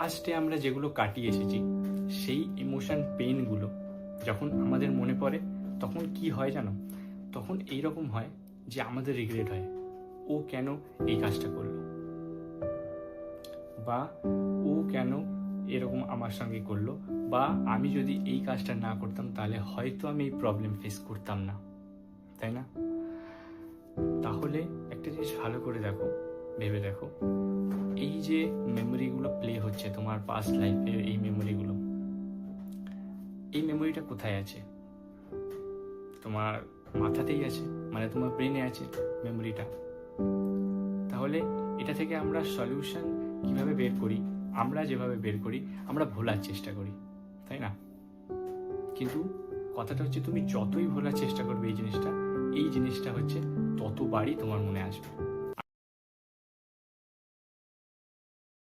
পাস্টে আমরা যেগুলো কাটিয়ে এসেছি সেই ইমোশন পেইনগুলো যখন আমাদের মনে পড়ে তখন কি হয় জানো, তখন এইরকম হয় যে আমাদের রিগ্রেট হয়, ও কেন এই কাজটা করলো, বা ও কেন এরকম আমার সঙ্গে করলো, বা আমি যদি এই কাজটা না করতাম তাহলে হয়তো আমি এই প্রবলেম ফেস করতাম না, তাই না? তাহলে একটা জিনিস ভালো করে দেখো, ভেবে দেখো, এই যে মেমোরিগুলো প্লে হচ্ছে তোমার পাস্ট লাইফের, এই মেমোরিটা কোথায় আছে? তোমার মাথাতেই আছে, মানে তোমার ব্রেনে আছে মেমোরিটা। তাহলে এটা থেকে আমরা সলিউশন কিভাবে বের করি? আমরা যেভাবে বের করি, আমরা ভোলার চেষ্টা করি, তাই না? কিন্তু কথাটা হচ্ছে তুমি যতই ভোলার চেষ্টা করবে এই জিনিসটা হচ্ছে ততবারই তোমার মনে আসবে।